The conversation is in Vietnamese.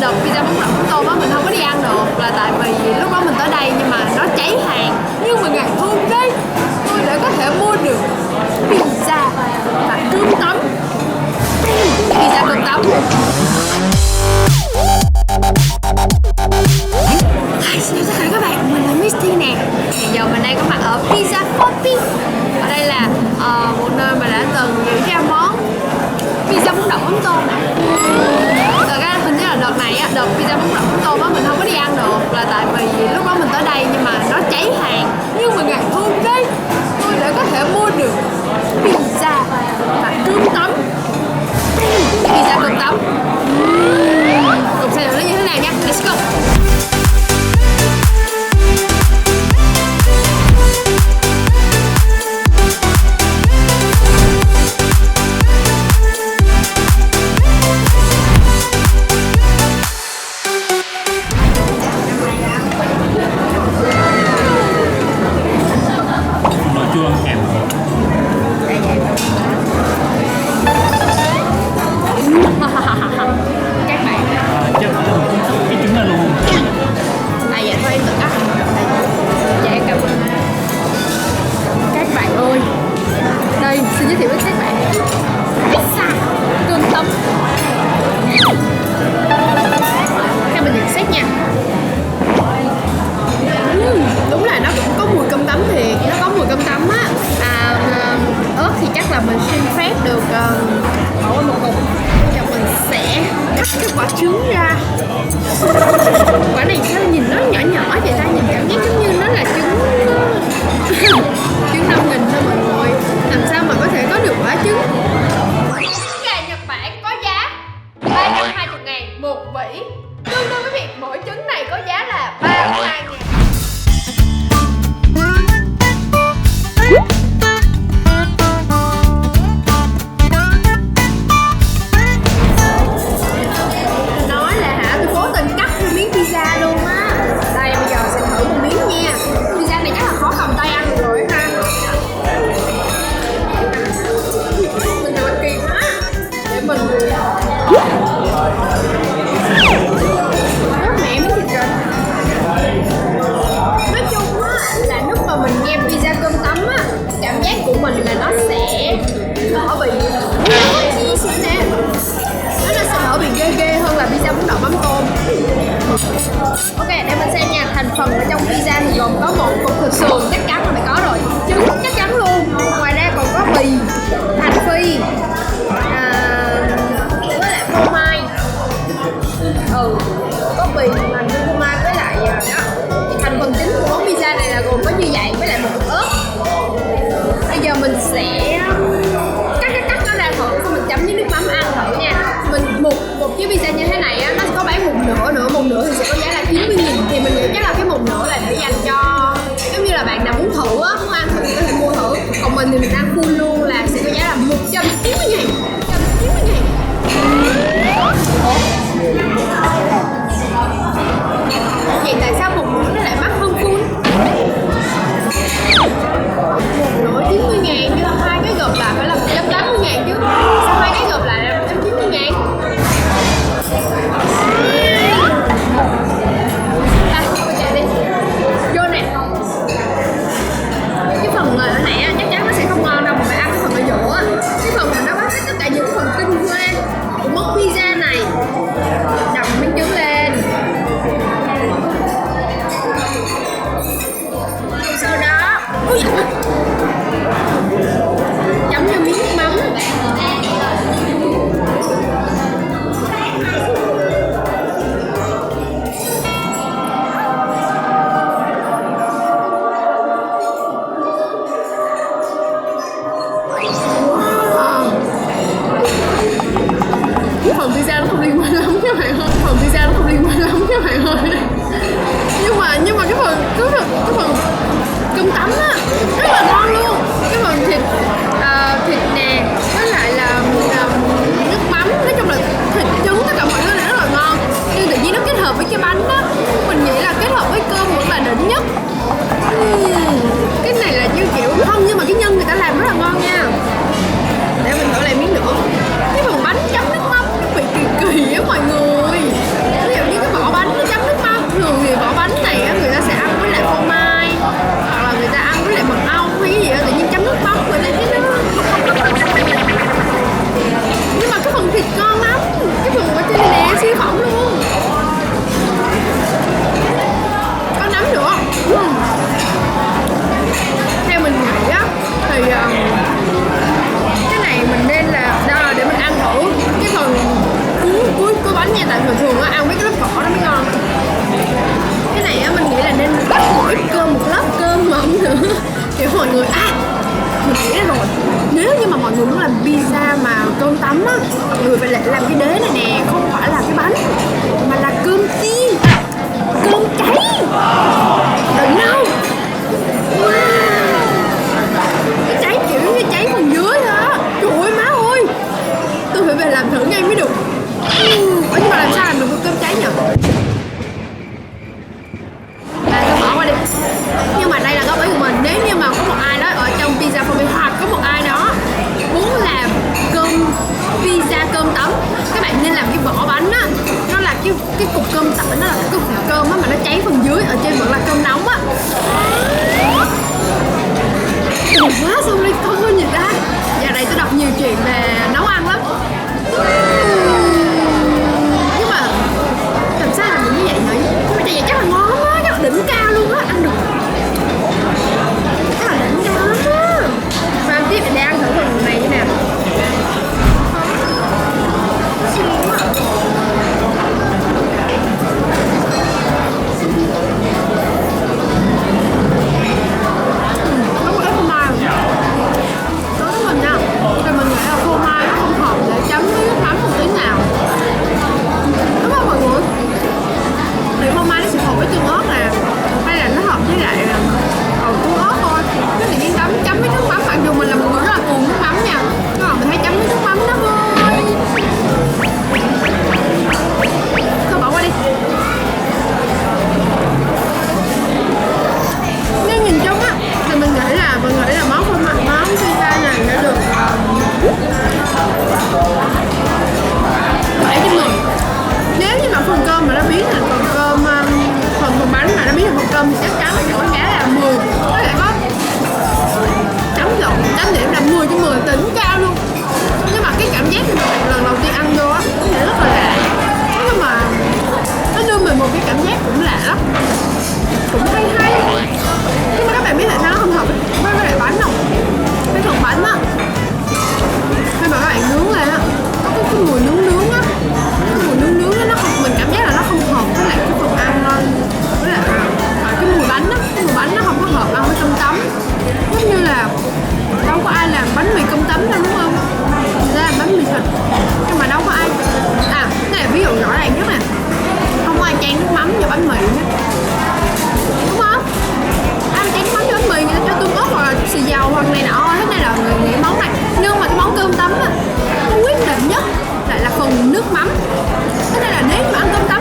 Đợt pizza bún đậu mắm tôm á mình không có đi ăn được là tại vì lúc đó mình tới đây nhưng mà nó cháy hàng. Nhưng mà ngày hôm đấy tôi đã có thể mua được pizza và cơm tấm. Pizza cơm tấm. Xin chào tất cả các bạn, mình là Misty nè. Hiện giờ mình đang có mặt ở Pizza Poppy. Ở đây là một nơi mà đã từng diễn ra món pizza bún đậu mắm tôm. Thật ra hình như là đợt này á, đợt pizza bún đậu mắm tôm á mình không có đi ăn được là tại vì lúc đó mình tới đây nhưng mà nó cháy hàng. Nhưng mà ngày hôm đấy tôi đã có thể mua được pizza và cơm tấm. Pizza cơm tấm. Cùng xem nó như thế nào nha. Let's go. Xin giới thiệu với các bạn pizza cơm tấm. Theo mình nhận xét nha, đúng là nó cũng có mùi cơm tấm thiệt, nó có mùi cơm tấm á. Ớt thì chắc là mình xin phép được bỏ qua một cục. Bây giờ mình sẽ cắt cái quả trứng ra. Quả này sao nhìn nó nhỏ nhỏ vậy ta, nhìn cảm giác giống như nó là trứng trứng 5.000 thôi mọi người. Làm sao mà có thể có được quả trứng? Gà Nhật Bản có giá 320.000 một vỉ, tương đương với việc mỗi trứng này có giá là 32.000. Nói là tôi cố tình cắt một miếng pizza luôn á. Đây bây giờ sẽ thử một miếng nha. Pizza này chắc là khó cầm tay ăn được rồi ha. Mình làm kỳ quá để mình rất mẹ miếng thịt rồi. Nói chung á là lúc mà mình nghe pizza cơm tấm á, cảm giác của mình là nó sẽ đỡ bị nè, nó sẽ đỡ bị ghê hơn là pizza bún đậu mắm tôm. Ok, để mình xem nha. Thành phần ở trong pizza thì gồm có một cục thịt sườn, chắc chắn là phải có rồi, trứng chắc chắn luôn. Ngoài ra còn có bì, hành phi, với lại phô mai. Có bì, hành phi, phô mai với lại đó. Thì thành phần chính của món pizza này là gồm có như vậy với lại một cục ớt. Bây giờ mình sẽ cắt nó ra thử, xong mình chấm với nước mắm ăn thử nha. Mình một chiếc pizza như thế này á, nó có bán một nửa nữa, một nửa thì sẽ có giá là 90.000. Thì mình nghĩ chắc là cái một nửa là để dành cho giống như là bạn nào muốn thử á, muốn ăn thử thì có thể mua thử. Còn mình thì mình ăn full luôn là sẽ có giá là 190.000. 190.000. Vậy tại sao một nửa nó lại mắc hơn full? Một nửa 90.000 chứ hai cái gộp lại phải là 180.000 chứ. Sao hai cái gộp lại là 190.000? á, ăn mấy cái lớp vỏ đó mới ngon. Cái này á mình nghĩ là nên bắt một ít cơm, một lớp cơm mỏng nữa. Kiểu mọi người mình nghĩ ra rồi, nếu như mà mọi người muốn làm pizza mà cơm tấm á, mọi người phải làm cái đế này nè, không phải là cái bánh mà là cơm chiên, cơm cháy, đừng đâu. Wow. Cái cháy kiểu như cháy phần dưới đó. Trời ơi má ơi, tôi phải về làm thử ngay mới được. Nhưng mà làm sao làm được cơm cháy nhỉ? Tôi bỏ qua đi. Nhưng mà đây là góp ý của mình. Nếu như mà có một ai đó ở trong pizza family hoặc có một ai đó muốn làm cơm pizza cơm tấm, các bạn nên làm cái vỏ bánh á, nó là cái cục cơm tấm, nó là cái cục cơm á mà nó cháy phần dưới, ở trên vẫn là cơm nóng á. Ủa quá xong đây không có gì ta. Giờ này tôi đọc nhiều chuyện về nấu ăn lắm. Nhưng mà làm sao làm được như vậy nhỉ? Nhưng mà vậy chắc là ngon á, chắc là đỉnh cao luôn á, ăn được. Chắc là đỉnh cao lắm á. Và tiếp để ăn thử phần này như nào. Nước mắm. Thế nên là nếu mà ăn cơm tấm